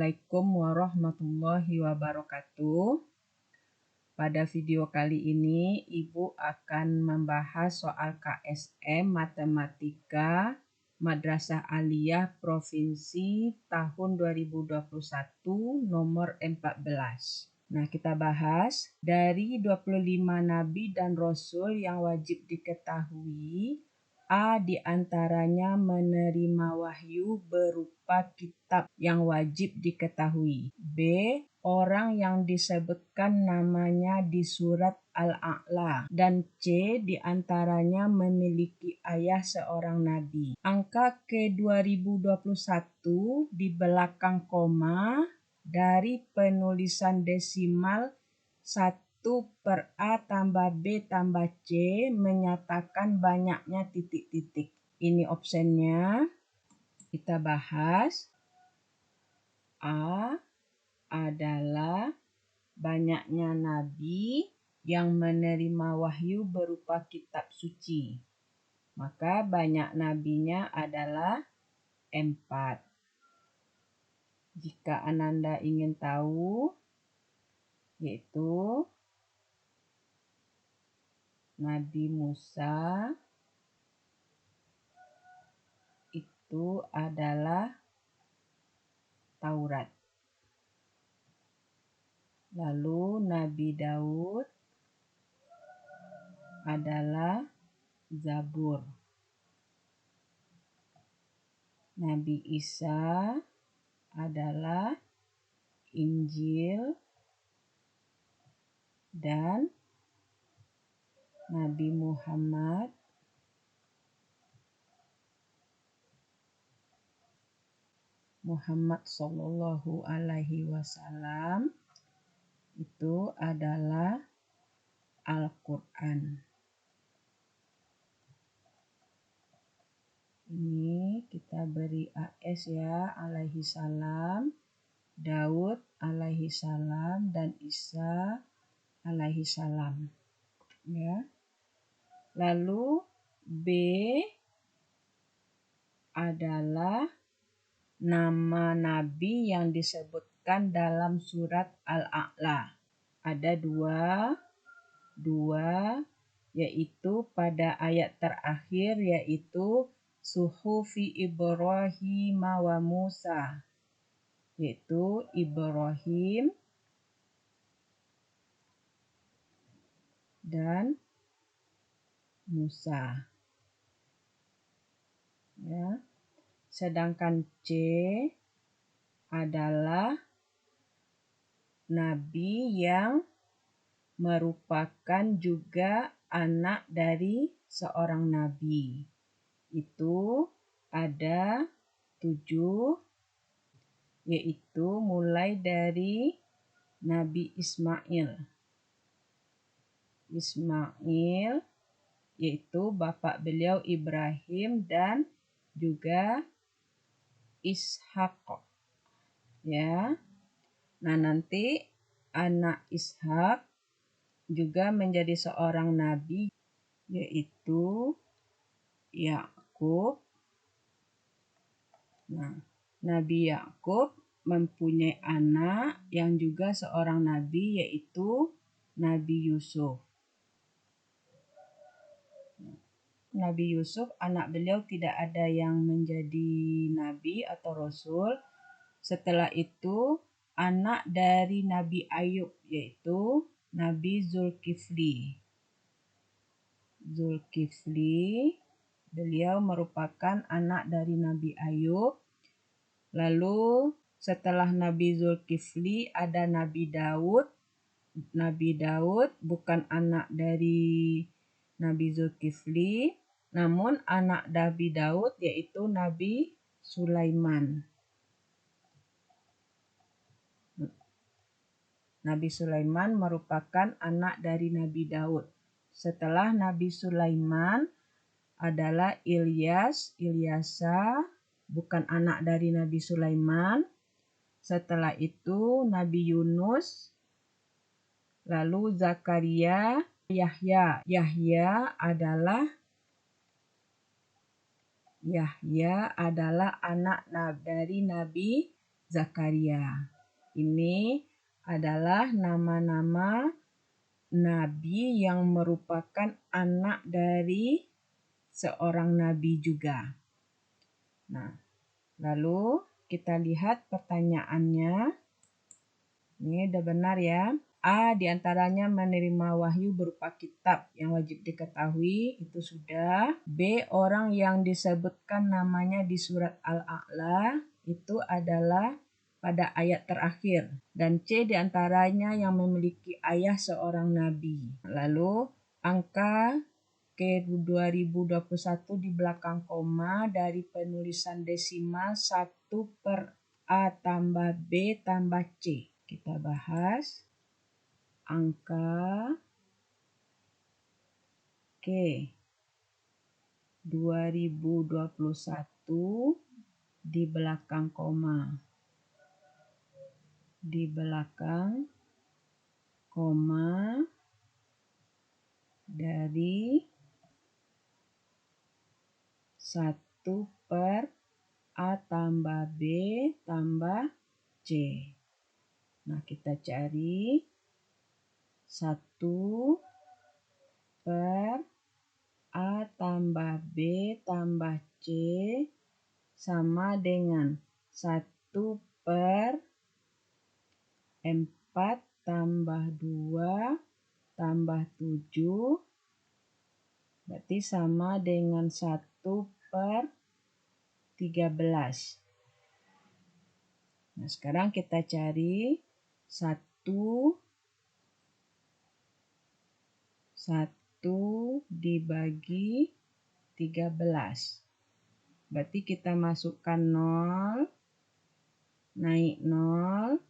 Assalamualaikum warahmatullahi wabarakatuh. Pada video kali ini, Ibu akan membahas soal KSM Matematika Madrasah Aliyah Provinsi tahun 2021 nomor 14. Nah, kita bahas dari 25 nabi dan rasul yang wajib diketahui, A di antaranya menerima wahyu berupa kitab yang wajib diketahui. B. Orang yang disebutkan namanya di surat Al-A'la. Dan C. Di antaranya memiliki ayah seorang nabi. Angka ke-2021 di belakang koma dari penulisan desimal 1/A tambah B tambah C menyatakan banyaknya titik-titik. Ini optionnya. Kita bahas. A adalah banyaknya nabi yang menerima wahyu berupa kitab suci. Maka banyak nabinya adalah 4. Jika Ananda ingin tahu, yaitu Nabi Musa itu adalah Taurat. Lalu Nabi Daud adalah Zabur. Nabi Isa adalah Injil. Dan Nabi Muhammad Sallallahu Alaihi Wasallam itu adalah Al-Quran. Ini kita beri AS ya, alaihi salam, Daud alaihi salam, dan Isa alaihi salam. Ya. Lalu B adalah nama nabi yang disebutkan dalam surat Al-A'la. Ada dua, yaitu pada ayat terakhir, yaitu Suhufi Ibrahim wa Musa, yaitu Ibrahim dan Musa. Ya. Sedangkan C adalah nabi yang merupakan juga anak dari seorang nabi. Itu ada 7, yaitu mulai dari Nabi Ismail. Ismail yaitu bapak beliau Ibrahim dan juga Ishak. Ya. Nah, nanti anak Ishak juga menjadi seorang nabi, yaitu Yakub. Nah, Nabi Yakub mempunyai anak yang juga seorang nabi, yaitu Nabi Yusuf. Nabi Yusuf, anak beliau tidak ada yang menjadi nabi atau rasul. Setelah itu, anak dari Nabi Ayub, yaitu Nabi Zulkifli. Beliau merupakan anak dari Nabi Ayub. Lalu setelah Nabi Zulkifli ada Nabi Daud. Nabi Daud bukan anak dari Nabi Zulkifli, namun anak Nabi Daud yaitu Nabi Sulaiman. Nabi Sulaiman merupakan anak dari Nabi Daud. Setelah Nabi Sulaiman adalah Ilyasa, bukan anak dari Nabi Sulaiman. Setelah itu Nabi Yunus, lalu Zakaria, Yahya. Yahya adalah anak dari Nabi Zakaria. Ini adalah nama-nama nabi yang merupakan anak dari seorang nabi juga. Nah, lalu kita lihat pertanyaannya. Ini udah benar ya. A diantaranya menerima wahyu berupa kitab yang wajib diketahui, itu sudah. B orang yang disebutkan namanya di surat Al-A'la, itu adalah pada ayat terakhir. Dan C diantaranya yang memiliki ayah seorang nabi. Lalu angka ke 2021 di belakang koma dari penulisan desimal 1 per A tambah B tambah C. Kita bahas angka K 2021 di belakang koma. Di belakang koma dari 1 per A tambah B tambah C. Nah, kita cari 1 per A tambah B tambah C sama dengan 1 per 4 tambah 2 tambah 7. Berarti sama dengan 1 per 13. Nah, sekarang kita cari 1 dibagi 13. Berarti kita masukkan 0, naik 0,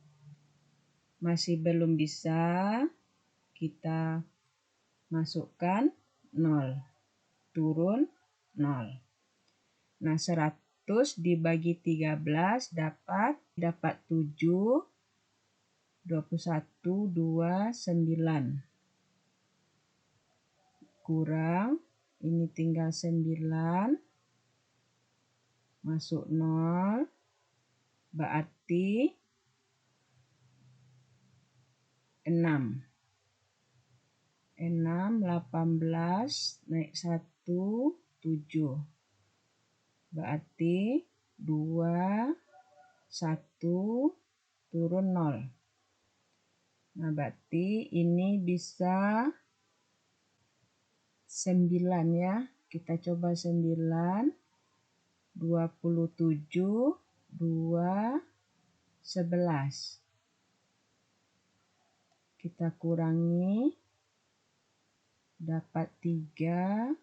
masih belum bisa, kita masukkan 0, turun 0. Nah, 100 dibagi 13 dapat 7, 21, 2, 9. Kurang, ini tinggal 9, masuk 0, berarti 6. 6, 18, naik 1, 7. Berarti 2, 1, turun 0. Nah, berarti ini bisa 9 ya. Kita coba 9, 27, 2, 11. Kita kurangi, dapat 3,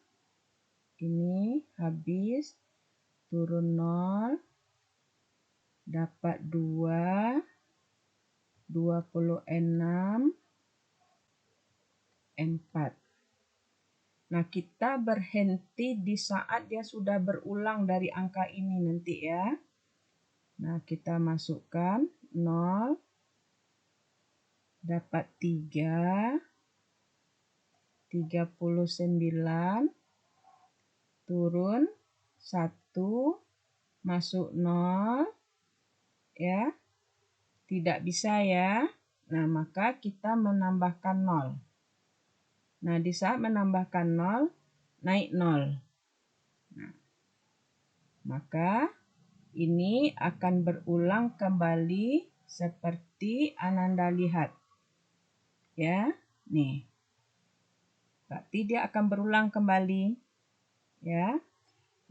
ini habis, turun 0, dapat 2, 26, 4. Nah, kita berhenti di saat dia sudah berulang dari angka ini nanti ya. Nah, kita masukkan 0, dapat 3, 39, turun 1, masuk 0, ya. Tidak bisa ya. Nah, maka kita menambahkan 0. Nah, di saat menambahkan 0, naik 0. Nah, maka ini akan berulang kembali seperti Ananda lihat. Ya, nih. Berarti dia akan berulang kembali. Ya,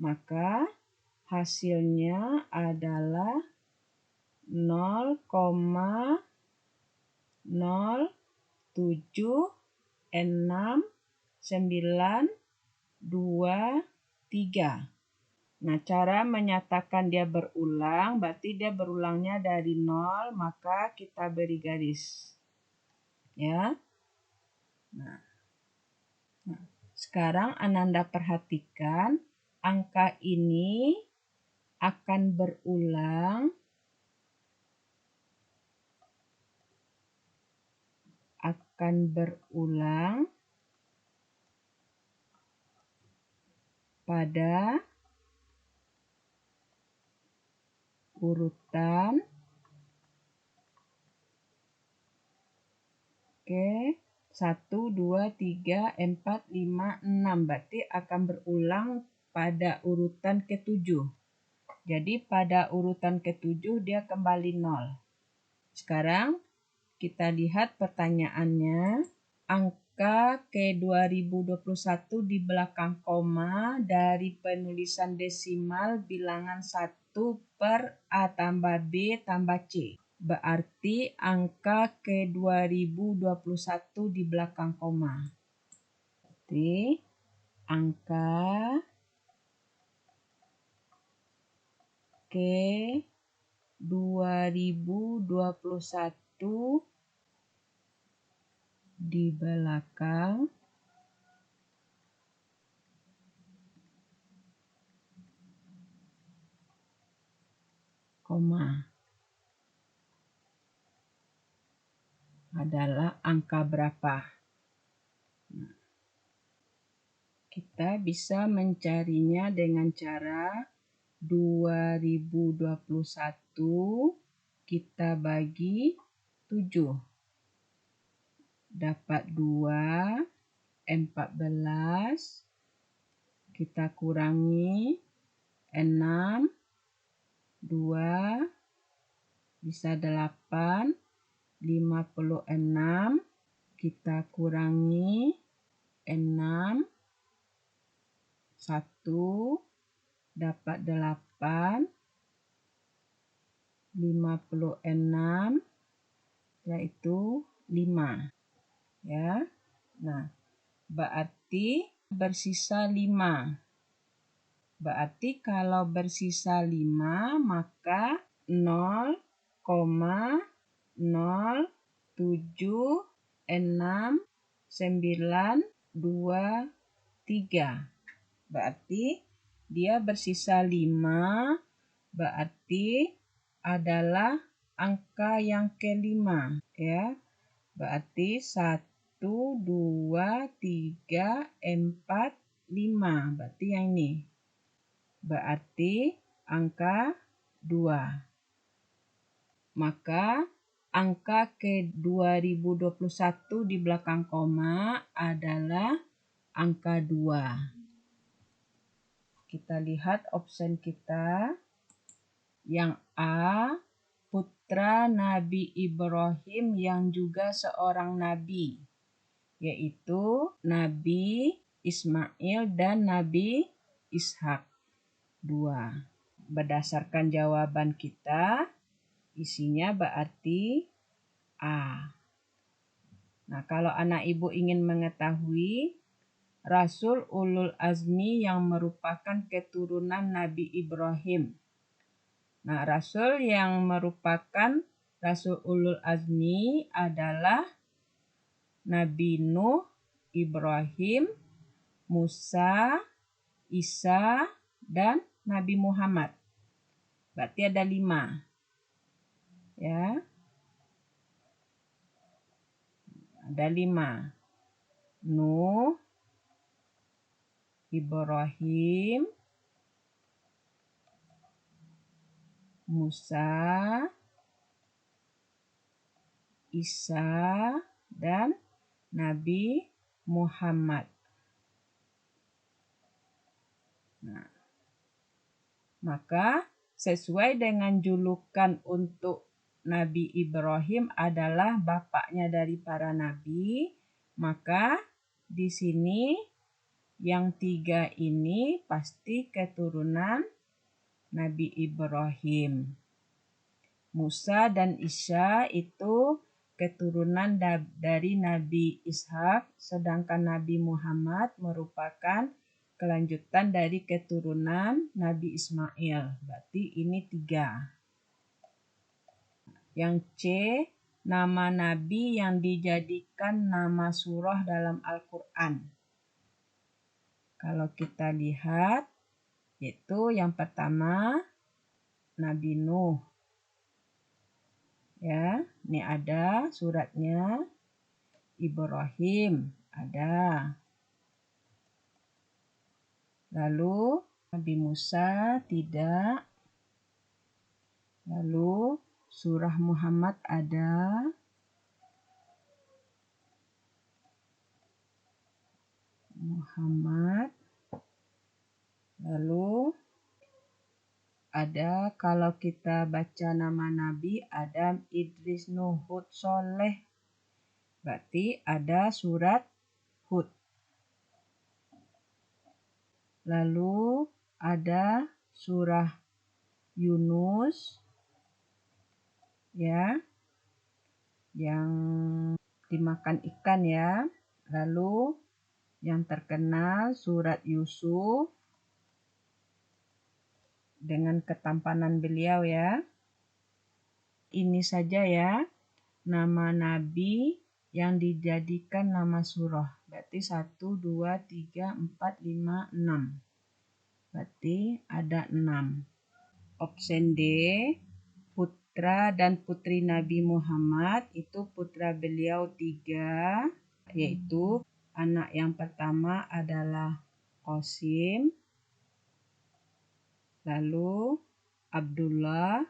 maka hasilnya adalah 0,07693. Nah, cara menyatakan dia berulang, berarti dia berulangnya dari 0, maka kita beri garis. Ya. Nah, sekarang Ananda perhatikan, angka ini akan berulang pada urutan 1, 2, 3, 4, 5, 6. Berarti akan berulang pada urutan ke-7. Jadi pada urutan ke-7 dia kembali 0. Sekarang kita lihat pertanyaannya. Angka ke-2021 di belakang koma dari penulisan desimal bilangan 1 per A tambah B tambah C. Berarti angka ke-2021 di belakang koma. Berarti angka ke-2021 di belakang koma adalah angka berapa? Kita bisa mencarinya dengan cara 2021 kita bagi 7. Dapat 2, 14. Kita kurangi 6, 2, bisa 8, 56. Kita kurangi 6, 1, dapat 8, 56, yaitu 5. Ya. Nah, berarti bersisa 5. Berarti kalau bersisa 5, maka 0,07693. Berarti dia bersisa 5, berarti adalah angka yang kelima, ya. Berarti 1, 2, 3, 4, 5. Berarti yang ini. Berarti angka 2. Maka angka ke-2021 di belakang koma adalah angka 2. Kita lihat option kita. Yang A, putra Nabi Ibrahim yang juga seorang nabi, yaitu Nabi Ismail dan Nabi Ishak. 2. Berdasarkan jawaban kita, isinya berarti A. Nah, kalau anak ibu ingin mengetahui Rasul Ulul Azmi yang merupakan keturunan Nabi Ibrahim. Nah, Rasul yang merupakan Rasul Ulul Azmi adalah Nabi Nuh, Ibrahim, Musa, Isa, dan Nabi Muhammad. Berarti ada 5. Ya. Ada 5. Nuh, Ibrahim, Musa, Isa, dan Nabi Muhammad. Nah, maka sesuai dengan julukan untuk Nabi Ibrahim adalah bapaknya dari para nabi, maka di sini yang 3 ini pasti keturunan Nabi Ibrahim. Musa dan Isa itu keturunan dari Nabi Ishak, sedangkan Nabi Muhammad merupakan kelanjutan dari keturunan Nabi Ismail. Berarti ini 3. Yang C, nama Nabi yang dijadikan nama surah dalam Al-Quran. Kalau kita lihat, yaitu yang pertama Nabi Nuh. Ya, ini ada suratnya. Ibrahim ada. Lalu Nabi Musa tidak. Lalu surah Muhammad ada. Muhammad. Lalu ada kalau kita baca nama Nabi Adam, Idris, Nuh, Hud, Soleh. Berarti ada surat Hud. Lalu ada surah Yunus ya, yang dimakan ikan ya. Lalu yang terkenal surat Yusuf dengan ketampanan beliau ya. Ini saja ya nama nabi yang dijadikan nama surah. Berarti 1, 2, 3, 4, 5, 6. Berarti ada 6. Option D, putra dan putri Nabi Muhammad, itu putra beliau 3, yaitu anak yang pertama adalah Qasim, lalu Abdullah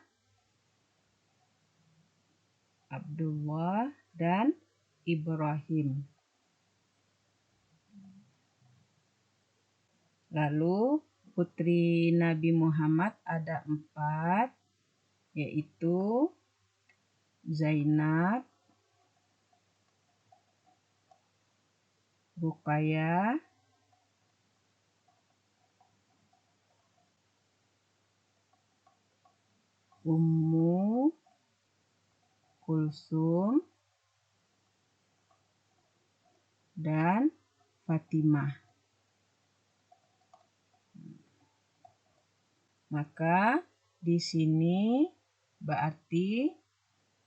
dan Ibrahim. Lalu putri Nabi Muhammad ada 4, yaitu Zainab, Ruqayyah, Ummu Kulsum, dan Fatimah. Maka di sini berarti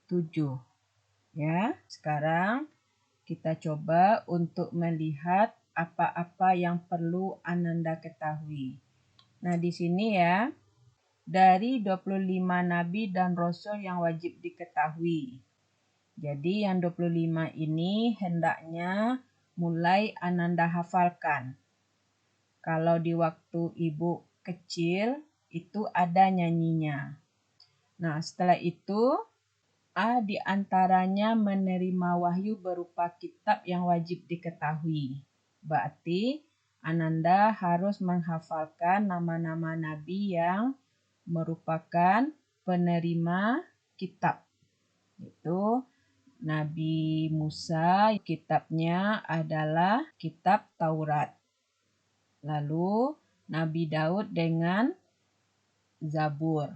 7. Ya, sekarang kita coba untuk melihat apa-apa yang perlu Ananda ketahui. Nah, di sini ya, dari 25 nabi dan rasul yang wajib diketahui. Jadi yang 25 ini hendaknya mulai Ananda hafalkan. Kalau di waktu ibu kecil itu ada nyanyinya. Nah, setelah itu di antaranya menerima wahyu berupa kitab yang wajib diketahui. Berarti Ananda harus menghafalkan nama-nama nabi yang merupakan penerima kitab. Itu Nabi Musa, kitabnya adalah kitab Taurat. Lalu Nabi Daud dengan Zabur.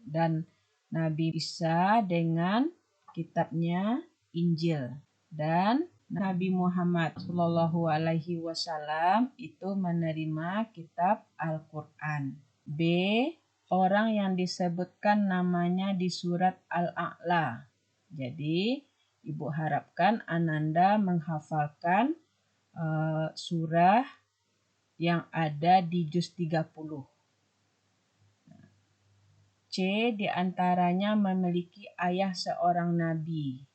Dan Nabi Isa dengan kitabnya Injil. Dan Nabi Muhammad SAW itu menerima kitab Al-Quran. B. Orang yang disebutkan namanya di surat Al-A'la. Jadi, Ibu harapkan Ananda menghafalkan surah yang ada di juz 30. C. Di antaranya memiliki ayah seorang nabi.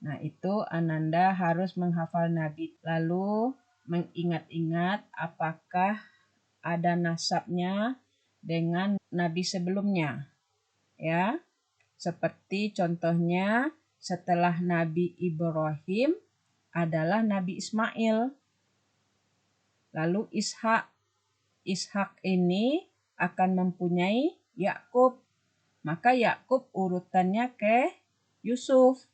Nah, itu Ananda harus menghafal nabi. Lalu mengingat-ingat apakah ada nasabnya dengan nabi sebelumnya. Ya. Seperti contohnya setelah Nabi Ibrahim adalah Nabi Ismail. Lalu Ishak ini akan mempunyai Yakub. Maka Yakub urutannya ke Yusuf.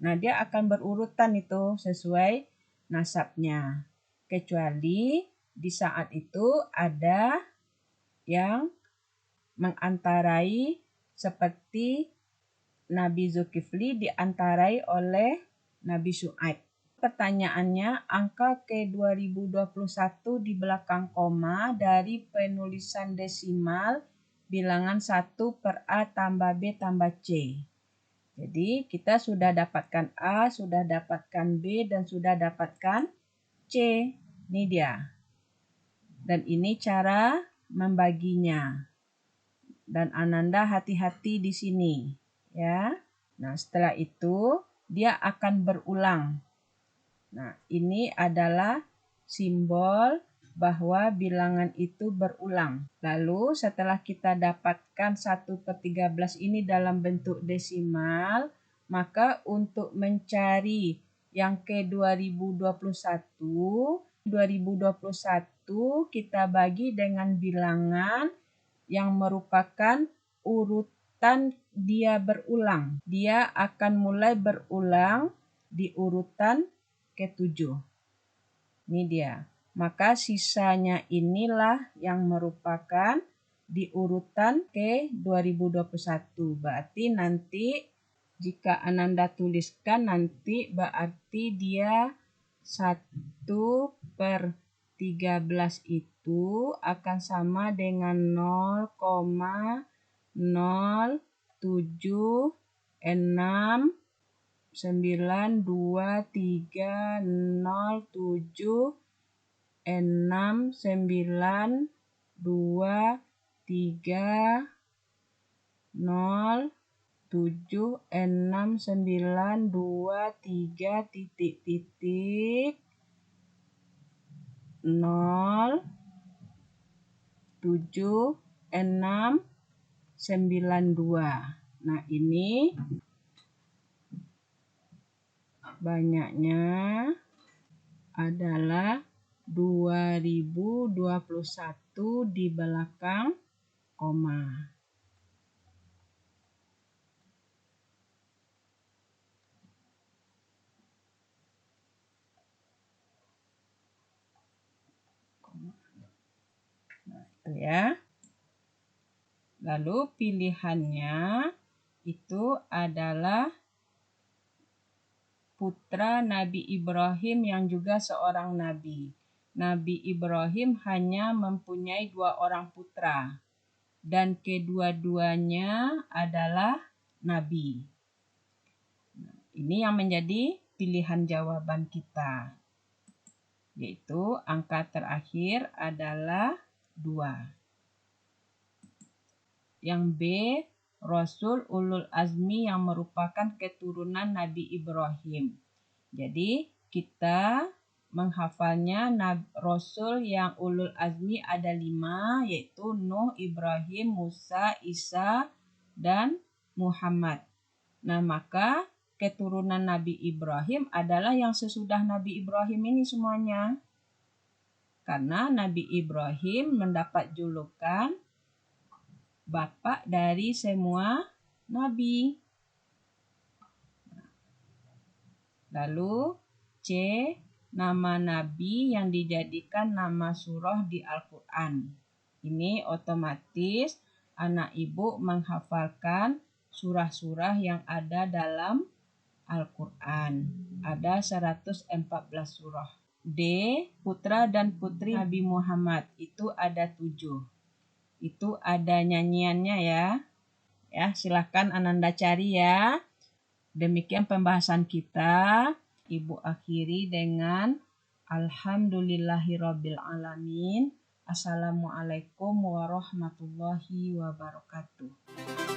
Nah, dia akan berurutan itu sesuai nasabnya. Kecuali di saat itu ada yang mengantarai seperti Nabi Zulkifli diantarai oleh Nabi Syuaib. Pertanyaannya, angka ke-2021 di belakang koma dari penulisan desimal bilangan 1/A tambah B tambah C. Jadi kita sudah dapatkan A, sudah dapatkan B, dan sudah dapatkan C. Ini dia. Dan ini cara membaginya. Dan Ananda hati-hati di sini. Ya. Nah, setelah itu dia akan berulang. Nah, ini adalah simbol bahwa bilangan itu berulang. Lalu setelah kita dapatkan 1/13 ini dalam bentuk desimal, maka untuk mencari yang ke-2021 2021 kita bagi dengan bilangan yang merupakan urutan dia berulang. Dia akan mulai berulang di urutan ke-7. Ini dia. Maka sisanya inilah yang merupakan di urutan ke 2021. Berarti nanti jika Ananda tuliskan nanti berarti dia 1/13 itu akan sama dengan 0,07923,0,0,2,3,0,7692. Nah, ini banyaknya adalah 2021 di belakang koma. Nah, itu ya. Lalu pilihannya itu adalah putra Nabi Ibrahim yang juga seorang nabi. Nabi Ibrahim hanya mempunyai 2 orang putra dan kedua-duanya adalah nabi. Ini yang menjadi pilihan jawaban kita, yaitu angka terakhir adalah 2. Yang B, Rasul Ulul Azmi yang merupakan keturunan Nabi Ibrahim. Jadi kita menghafalnya Rasul yang Ulul Azmi ada 5, yaitu Nuh, Ibrahim, Musa, Isa, dan Muhammad. Nah, maka keturunan Nabi Ibrahim adalah yang sesudah Nabi Ibrahim ini semuanya. Karena Nabi Ibrahim mendapat julukan bapak dari semua nabi. Lalu C, nama nabi yang dijadikan nama surah di Al-Quran. Ini otomatis anak ibu menghafalkan surah-surah yang ada dalam Al-Quran. Ada 114 surah. D, putra dan putri Nabi Muhammad. Itu ada 7. Itu ada nyanyiannya ya. Ya, silakan Ananda cari ya. Demikian pembahasan kita. Ibu akhiri dengan Alhamdulillahirabbil alamin. Assalamualaikum warahmatullahi wabarakatuh.